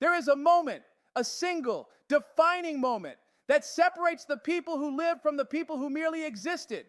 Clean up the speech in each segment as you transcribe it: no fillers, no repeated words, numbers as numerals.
There is a moment, a single, defining moment that separates the people who live from the people who merely existed.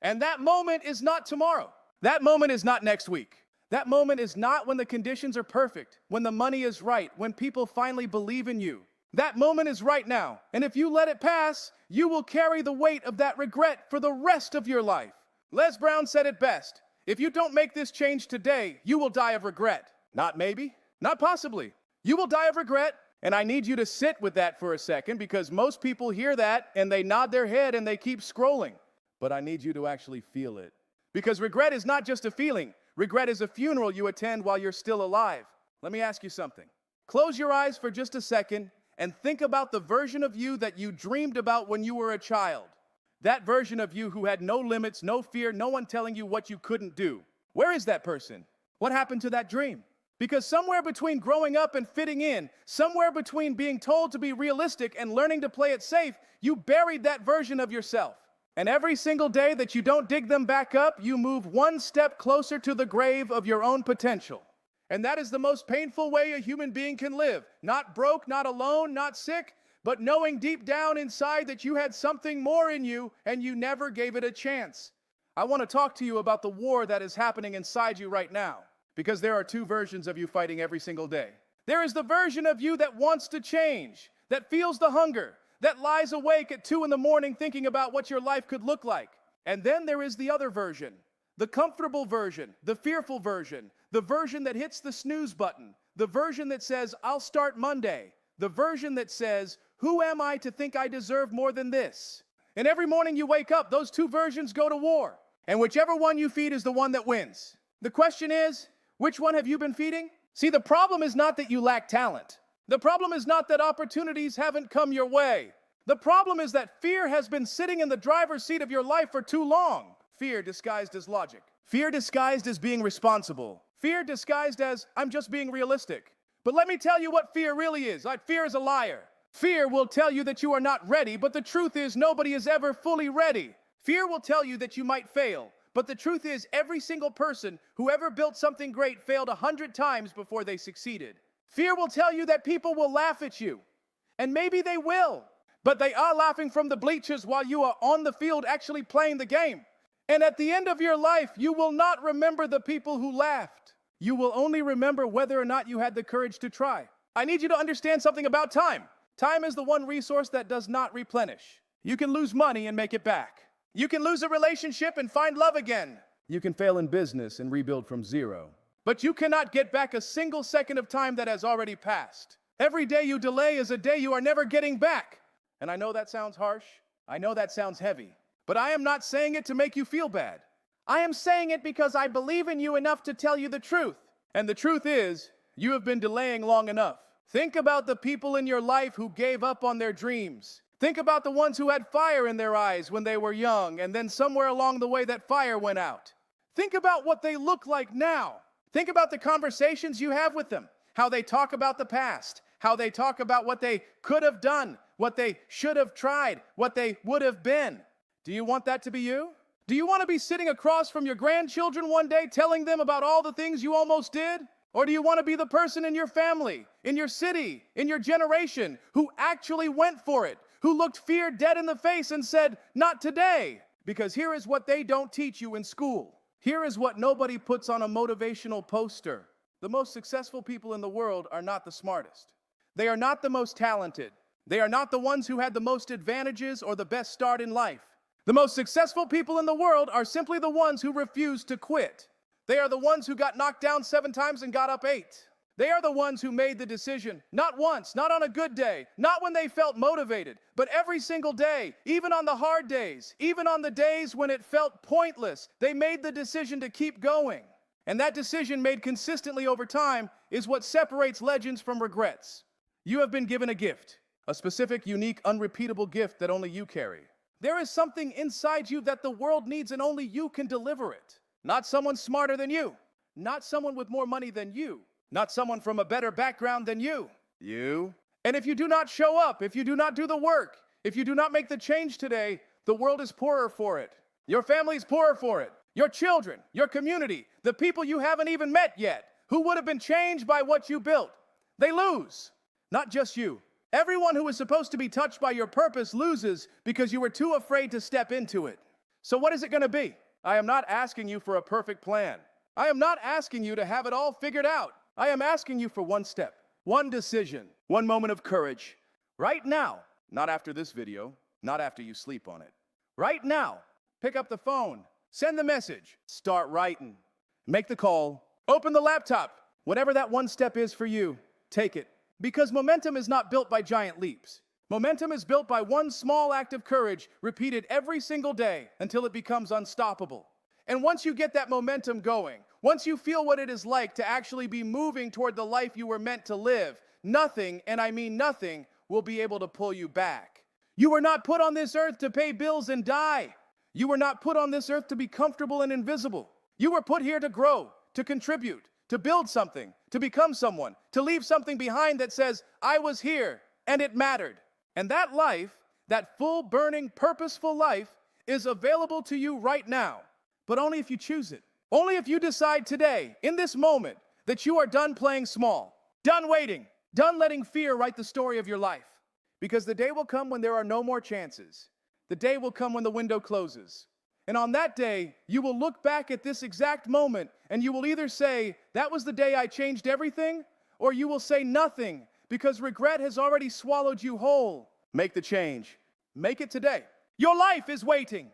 And that moment is not tomorrow. That moment is not next week. That moment is not when the conditions are perfect, when the money is right, when people finally believe in you. That moment is right now. And if you let it pass, you will carry the weight of that regret for the rest of your life. Les Brown said it best. If you don't make this change today, you will die of regret. Not maybe, not possibly. You will die of regret, and I need you to sit with that for a second because most people hear that and they nod their head and they keep scrolling. But I need you to actually feel it. Because regret is not just a feeling. Regret is a funeral you attend while you're still alive. Let me ask you something. Close your eyes for just a second and think about the version of you that you dreamed about when you were a child. That version of you who had no limits, no fear, no one telling you what you couldn't do. Where is that person? What happened to that dream? Because somewhere between growing up and fitting in, somewhere between being told to be realistic and learning to play it safe, you buried that version of yourself. And every single day that you don't dig them back up, you move one step closer to the grave of your own potential. And that is the most painful way a human being can live. Not broke, not alone, not sick, but knowing deep down inside that you had something more in you and you never gave it a chance. I want to talk to you about the war that is happening inside you right now. Because there are two versions of you fighting every single day. There is the version of you that wants to change, that feels the hunger, that lies awake at 2 a.m. thinking about what your life could look like. And then there is the other version, the comfortable version, the fearful version, the version that hits the snooze button, the version that says, I'll start Monday, the version that says, who am I to think I deserve more than this? And every morning you wake up, those two versions go to war. And whichever one you feed is the one that wins. The question is, which one have you been feeding? See, the problem is not that you lack talent. The problem is not that opportunities haven't come your way. The problem is that fear has been sitting in the driver's seat of your life for too long. Fear disguised as logic. Fear disguised as being responsible. Fear disguised as, I'm just being realistic. But let me tell you what fear really is. Fear is a liar. Fear will tell you that you are not ready, but the truth is nobody is ever fully ready. Fear will tell you that you might fail. But the truth is, every single person who ever built something great failed 100 times before they succeeded. Fear will tell you that people will laugh at you. And maybe they will. But they are laughing from the bleachers while you are on the field actually playing the game. And at the end of your life, you will not remember the people who laughed. You will only remember whether or not you had the courage to try. I need you to understand something about time. Time is the one resource that does not replenish. You can lose money and make it back. You can lose a relationship and find love again. You can fail in business and rebuild from zero. But you cannot get back a single second of time that has already passed. Every day you delay is a day you are never getting back. And I know that sounds harsh. I know that sounds heavy. But I am not saying it to make you feel bad. I am saying it because I believe in you enough to tell you the truth. And the truth is, you have been delaying long enough. Think about the people in your life who gave up on their dreams. Think about the ones who had fire in their eyes when they were young, and then somewhere along the way that fire went out. Think about what they look like now. Think about the conversations you have with them, how they talk about the past, how they talk about what they could have done, what they should have tried, what they would have been. Do you want that to be you? Do you want to be sitting across from your grandchildren one day telling them about all the things you almost did? Or do you want to be the person in your family, in your city, in your generation who actually went for it? Who looked fear dead in the face and said, not today. Because here is what they don't teach you in school. Here is what nobody puts on a motivational poster. The most successful people in the world are not the smartest. They are not the most talented. They are not the ones who had the most advantages or the best start in life. The most successful people in the world are simply the ones who refuse to quit. They are the ones who got knocked down 7 times and got up 8. They are the ones who made the decision, not once, not on a good day, not when they felt motivated, but every single day, even on the hard days, even on the days when it felt pointless, they made the decision to keep going. And that decision made consistently over time is what separates legends from regrets. You have been given a gift, a specific, unique, unrepeatable gift that only you carry. There is something inside you that the world needs and only you can deliver it. Not someone smarter than you, not someone with more money than you. Not someone from a better background than you. You. And if you do not show up, if you do not do the work, if you do not make the change today, the world is poorer for it. Your family is poorer for it. Your children, your community, the people you haven't even met yet, who would have been changed by what you built. They lose. Not just you. Everyone who is supposed to be touched by your purpose loses because you were too afraid to step into it. So what is it going to be? I am not asking you for a perfect plan. I am not asking you to have it all figured out. I am asking you for one step, one decision, one moment of courage. Right now, not after this video, not after you sleep on it. Right now, pick up the phone, send the message, start writing, make the call, open the laptop. Whatever that one step is for you, take it. Because momentum is not built by giant leaps. Momentum is built by one small act of courage repeated every single day until it becomes unstoppable. And once you get that momentum going, once you feel what it is like to actually be moving toward the life you were meant to live, nothing, and I mean nothing, will be able to pull you back. You were not put on this earth to pay bills and die. You were not put on this earth to be comfortable and invisible. You were put here to grow, to contribute, to build something, to become someone, to leave something behind that says, I was here, and it mattered. And that life, that full, burning, purposeful life, is available to you right now, but only if you choose it. Only if you decide today, in this moment, that you are done playing small, done waiting, done letting fear write the story of your life. Because the day will come when there are no more chances. The day will come when the window closes. And on that day, you will look back at this exact moment and you will either say, that was the day I changed everything, or you will say nothing because regret has already swallowed you whole. Make the change. Make it today. Your life is waiting.